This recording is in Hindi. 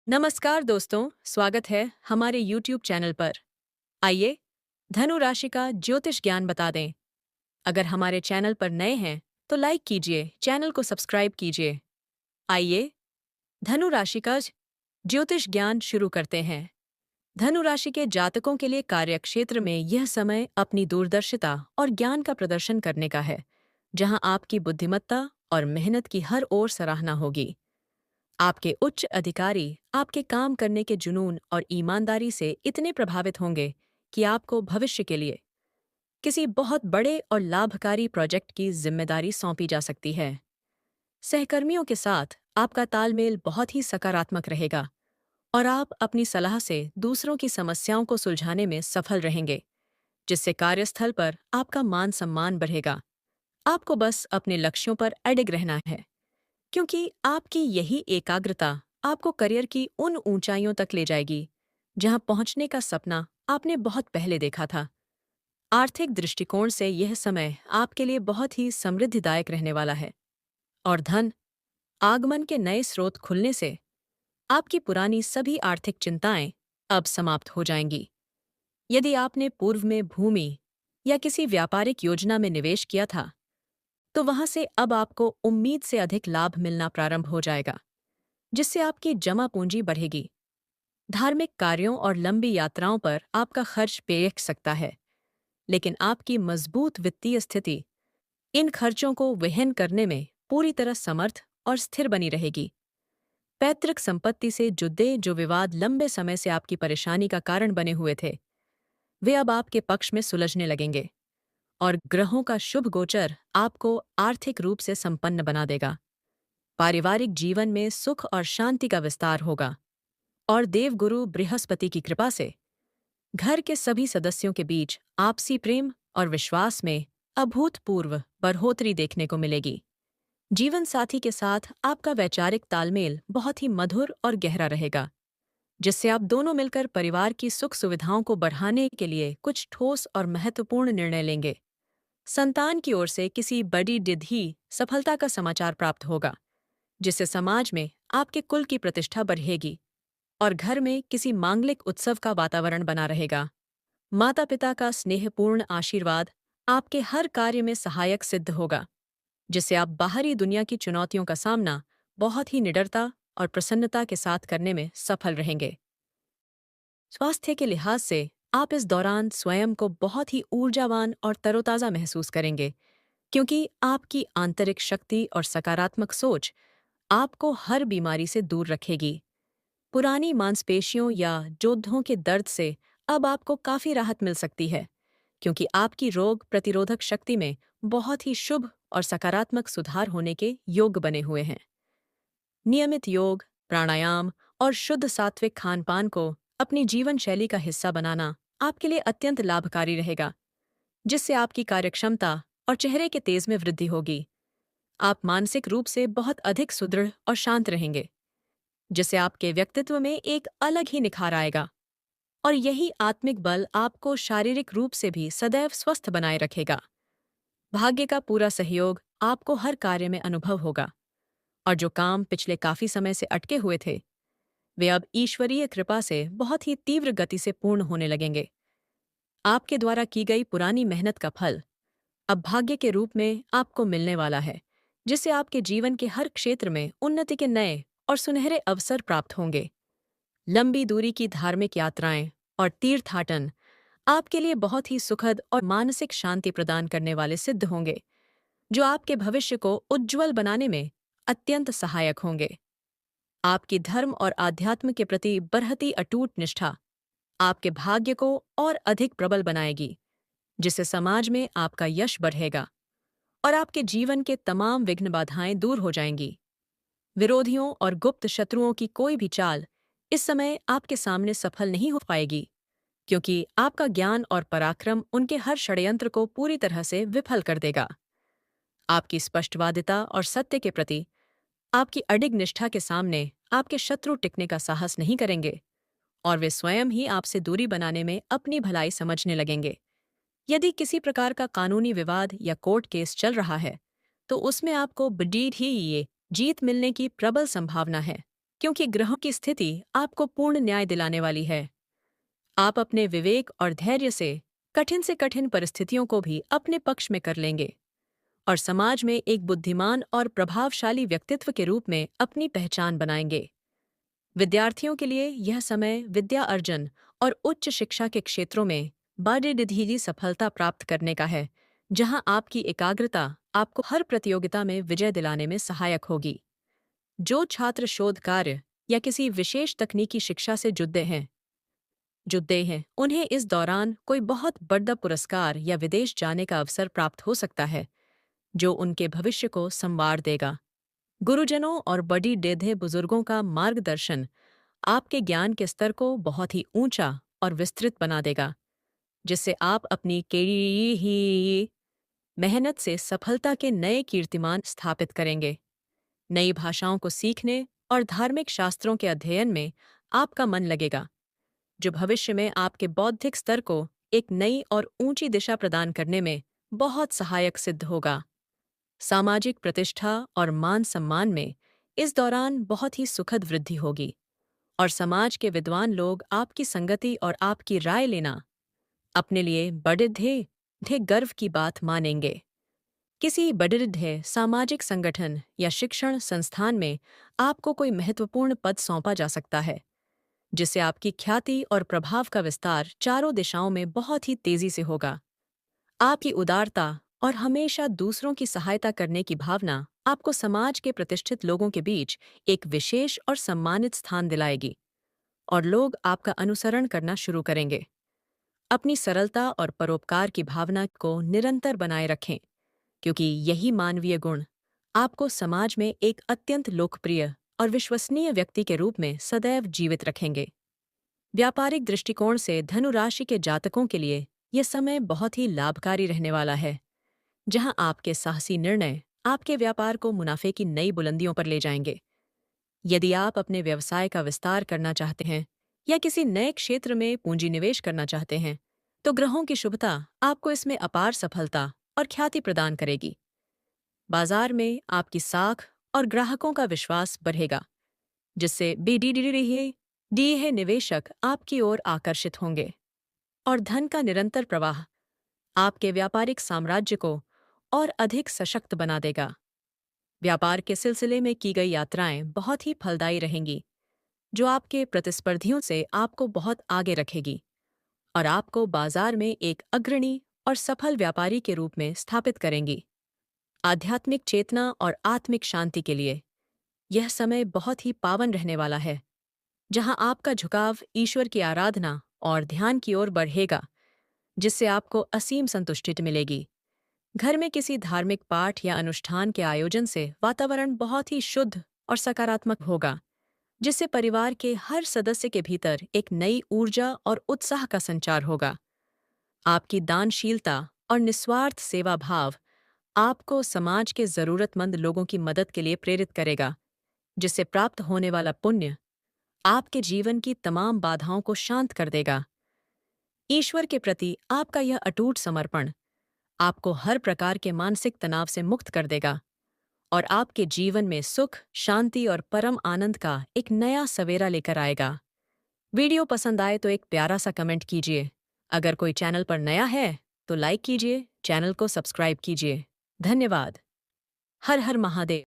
नमस्कार दोस्तों, स्वागत है हमारे YouTube चैनल पर। आइए धनु राशि का ज्योतिष ज्ञान बता दें। अगर हमारे चैनल पर नए हैं तो लाइक कीजिए, चैनल को सब्सक्राइब कीजिए। आइए धनु राशि का ज्योतिष ज्ञान शुरू करते हैं। धनु राशि के जातकों के लिए कार्यक्षेत्र में यह समय अपनी दूरदर्शिता और ज्ञान का प्रदर्शन करने का है, जहां आपकी बुद्धिमत्ता और मेहनत की हर ओर सराहना होगी। आपके उच्च अधिकारी आपके काम करने के जुनून और ईमानदारी से इतने प्रभावित होंगे कि आपको भविष्य के लिए किसी बहुत बड़े और लाभकारी प्रोजेक्ट की जिम्मेदारी सौंपी जा सकती है। सहकर्मियों के साथ आपका तालमेल बहुत ही सकारात्मक रहेगा और आप अपनी सलाह से दूसरों की समस्याओं को सुलझाने में सफल रहेंगे, जिससे कार्यस्थल पर आपका मान सम्मान बढ़ेगा। आपको बस अपने लक्ष्यों पर अडिग रहना है, क्योंकि आपकी यही एकाग्रता आपको करियर की उन ऊंचाइयों तक ले जाएगी जहां पहुंचने का सपना आपने बहुत पहले देखा था। आर्थिक दृष्टिकोण से यह समय आपके लिए बहुत ही समृद्धिदायक रहने वाला है और धन आगमन के नए स्रोत खुलने से आपकी पुरानी सभी आर्थिक चिंताएं अब समाप्त हो जाएंगी। यदि आपने पूर्व में भूमि या किसी व्यापारिक योजना में निवेश किया था, तो वहां से अब आपको उम्मीद से अधिक लाभ मिलना प्रारंभ हो जाएगा, जिससे आपकी जमा पूंजी बढ़ेगी। धार्मिक कार्यों और लंबी यात्राओं पर आपका खर्च बेख सकता है, लेकिन आपकी मजबूत वित्तीय स्थिति इन खर्चों को वहन करने में पूरी तरह समर्थ और स्थिर बनी रहेगी। पैतृक संपत्ति से जुड़े जो विवाद लंबे समय से आपकी परेशानी का कारण बने हुए थे, वे अब आपके पक्ष में सुलझने लगेंगे और ग्रहों का शुभ गोचर आपको आर्थिक रूप से संपन्न बना देगा। पारिवारिक जीवन में सुख और शांति का विस्तार होगा और देवगुरु बृहस्पति की कृपा से घर के सभी सदस्यों के बीच आपसी प्रेम और विश्वास में अभूतपूर्व बढ़ोतरी देखने को मिलेगी। जीवन साथी के साथ आपका वैचारिक तालमेल बहुत ही मधुर और गहरा रहेगा, जिससे आप दोनों मिलकर परिवार की सुख सुविधाओं को बढ़ाने के लिए कुछ ठोस और महत्वपूर्ण निर्णय लेंगे। संतान की ओर से किसी बड़ी डिधी सफलता का समाचार प्राप्त होगा, जिससे समाज में आपके कुल की प्रतिष्ठा बढ़ेगी और घर में किसी मांगलिक उत्सव का वातावरण बना रहेगा। माता पिता का स्नेहपूर्ण आशीर्वाद आपके हर कार्य में सहायक सिद्ध होगा, जिससे आप बाहरी दुनिया की चुनौतियों का सामना बहुत ही निडरता और प्रसन्नता के साथ करने में सफल रहेंगे। स्वास्थ्य के लिहाज से आप इस दौरान स्वयं को बहुत ही ऊर्जावान और तरोताजा महसूस करेंगे, क्योंकि आपकी आंतरिक शक्ति और सकारात्मक सोच आपको हर बीमारी से दूर रखेगी। पुरानी मांसपेशियों या जोड़ों के दर्द से अब आपको काफी राहत मिल सकती है, क्योंकि आपकी रोग प्रतिरोधक शक्ति में बहुत ही शुभ और सकारात्मक सुधार होने के योग बने हुए हैं। नियमित योग, प्राणायाम और शुद्ध सात्विक खानपान को अपनी जीवन शैली का हिस्सा बनाना आपके लिए अत्यंत लाभकारी रहेगा, जिससे आपकी कार्यक्षमता और चेहरे के तेज में वृद्धि होगी। आप मानसिक रूप से बहुत अधिक सुदृढ़ और शांत रहेंगे, जिससे आपके व्यक्तित्व में एक अलग ही निखार आएगा और यही आत्मिक बल आपको शारीरिक रूप से भी सदैव स्वस्थ बनाए रखेगा। भाग्य का पूरा सहयोग आपको हर कार्य में अनुभव होगा और जो काम पिछले काफी समय से अटके हुए थे, वे अब ईश्वरीय कृपा से बहुत ही तीव्र गति से पूर्ण होने लगेंगे। आपके द्वारा की गई पुरानी मेहनत का फल अब भाग्य के रूप में आपको मिलने वाला है, जिससे आपके जीवन के हर क्षेत्र में उन्नति के नए और सुनहरे अवसर प्राप्त होंगे। लंबी दूरी की धार्मिक यात्राएं और तीर्थाटन आपके लिए बहुत ही सुखद और मानसिक शांति प्रदान करने वाले सिद्ध होंगे, जो आपके भविष्य को उज्ज्वल बनाने में अत्यंत सहायक होंगे। आपकी धर्म और आध्यात्म के प्रति बढ़ती अटूट निष्ठा आपके भाग्य को और अधिक प्रबल बनाएगी, जिससे समाज में आपका यश बढ़ेगा और आपके जीवन के तमाम विघ्न बाधाएं दूर हो जाएंगी। विरोधियों और गुप्त शत्रुओं की कोई भी चाल इस समय आपके सामने सफल नहीं हो पाएगी, क्योंकि आपका ज्ञान और पराक्रम उनके हर षड्यंत्र को पूरी तरह से विफल कर देगा। आपकी स्पष्टवादिता और सत्य के प्रति आपकी अडिग निष्ठा के सामने आपके शत्रु टिकने का साहस नहीं करेंगे और वे स्वयं ही आपसे दूरी बनाने में अपनी भलाई समझने लगेंगे। यदि किसी प्रकार का कानूनी विवाद या कोर्ट केस चल रहा है, तो उसमें आपको बड़ी ही ये जीत मिलने की प्रबल संभावना है। क्योंकि ग्रहों की स्थिति आपको पूर्ण न्याय दिलाने वाली है। आप अपने विवेक और धैर्य से कठिन परिस्थितियों को भी अपने पक्ष में कर लेंगे और समाज में एक बुद्धिमान और प्रभावशाली व्यक्तित्व के रूप में अपनी पहचान बनाएंगे। विद्यार्थियों के लिए यह समय विद्या अर्जन और उच्च शिक्षा के क्षेत्रों में बड़ी सफलता प्राप्त करने का है, जहां आपकी एकाग्रता आपको हर प्रतियोगिता में विजय दिलाने में सहायक होगी। जो छात्र शोध कार्य या किसी विशेष तकनीकी शिक्षा से जुड़े हैं, उन्हें इस दौरान कोई बहुत बड़ा पुरस्कार या विदेश जाने का अवसर प्राप्त हो सकता है, जो उनके भविष्य को संवार देगा। गुरुजनों और बड़ी डेधे बुजुर्गों का मार्गदर्शन आपके ज्ञान के स्तर को बहुत ही ऊंचा और विस्तृत बना देगा, जिससे आप अपनी कड़ी ही मेहनत से सफलता के नए कीर्तिमान स्थापित करेंगे। नई भाषाओं को सीखने और धार्मिक शास्त्रों के अध्ययन में आपका मन लगेगा, जो भविष्य में आपके बौद्धिक स्तर को एक नई और ऊंची दिशा प्रदान करने में बहुत सहायक सिद्ध होगा। सामाजिक प्रतिष्ठा और मान सम्मान में इस दौरान बहुत ही सुखद वृद्धि होगी और समाज के विद्वान लोग आपकी संगति और आपकी राय लेना अपने लिए बड़े गर्व की बात मानेंगे। किसी बड़े सामाजिक संगठन या शिक्षण संस्थान में आपको कोई महत्वपूर्ण पद सौंपा जा सकता है, जिससे आपकी ख्याति और प्रभाव का विस्तार चारों दिशाओं में बहुत ही तेजी से होगा। आपकी उदारता और हमेशा दूसरों की सहायता करने की भावना आपको समाज के प्रतिष्ठित लोगों के बीच एक विशेष और सम्मानित स्थान दिलाएगी और लोग आपका अनुसरण करना शुरू करेंगे। अपनी सरलता और परोपकार की भावना को निरंतर बनाए रखें, क्योंकि यही मानवीय गुण आपको समाज में एक अत्यंत लोकप्रिय और विश्वसनीय व्यक्ति के रूप में सदैव जीवित रखेंगे। व्यापारिक दृष्टिकोण से धनु राशि के जातकों के लिए यह समय बहुत ही लाभकारी रहने वाला है, जहां आपके साहसी निर्णय आपके व्यापार को मुनाफे की नई बुलंदियों पर ले जाएंगे। यदि आप अपने व्यवसाय का विस्तार करना चाहते हैं या किसी नए क्षेत्र में पूंजी निवेश करना चाहते हैं, तो ग्रहों की शुभता आपको इसमें अपार सफलता और ख्याति प्रदान करेगी। बाजार में आपकी साख और ग्राहकों का विश्वास बढ़ेगा, जिससे डी निवेशक आपकी ओर आकर्षित होंगे और धन का निरंतर प्रवाह आपके व्यापारिक साम्राज्य को और अधिक सशक्त बना देगा। व्यापार के सिलसिले में की गई यात्राएं बहुत ही फलदायी रहेंगी, जो आपके प्रतिस्पर्धियों से आपको बहुत आगे रखेगी और आपको बाजार में एक अग्रणी और सफल व्यापारी के रूप में स्थापित करेंगी। आध्यात्मिक चेतना और आत्मिक शांति के लिए यह समय बहुत ही पावन रहने वाला है, जहां आपका झुकाव ईश्वर की आराधना और ध्यान की ओर बढ़ेगा, जिससे आपको असीम संतुष्टि मिलेगी। घर में किसी धार्मिक पाठ या अनुष्ठान के आयोजन से वातावरण बहुत ही शुद्ध और सकारात्मक होगा, जिससे परिवार के हर सदस्य के भीतर एक नई ऊर्जा और उत्साह का संचार होगा। आपकी दानशीलता और निस्वार्थ सेवा भाव आपको समाज के जरूरतमंद लोगों की मदद के लिए प्रेरित करेगा, जिससे प्राप्त होने वाला पुण्य आपके जीवन की तमाम बाधाओं को शांत कर देगा। ईश्वर के प्रति आपका यह अटूट समर्पण आपको हर प्रकार के मानसिक तनाव से मुक्त कर देगा और आपके जीवन में सुख, शांति और परम आनंद का एक नया सवेरा लेकर आएगा। वीडियो पसंद आए तो एक प्यारा सा कमेंट कीजिए। अगर कोई चैनल पर नया है तो लाइक कीजिए, चैनल को सब्सक्राइब कीजिए। धन्यवाद। हर हर महादेव।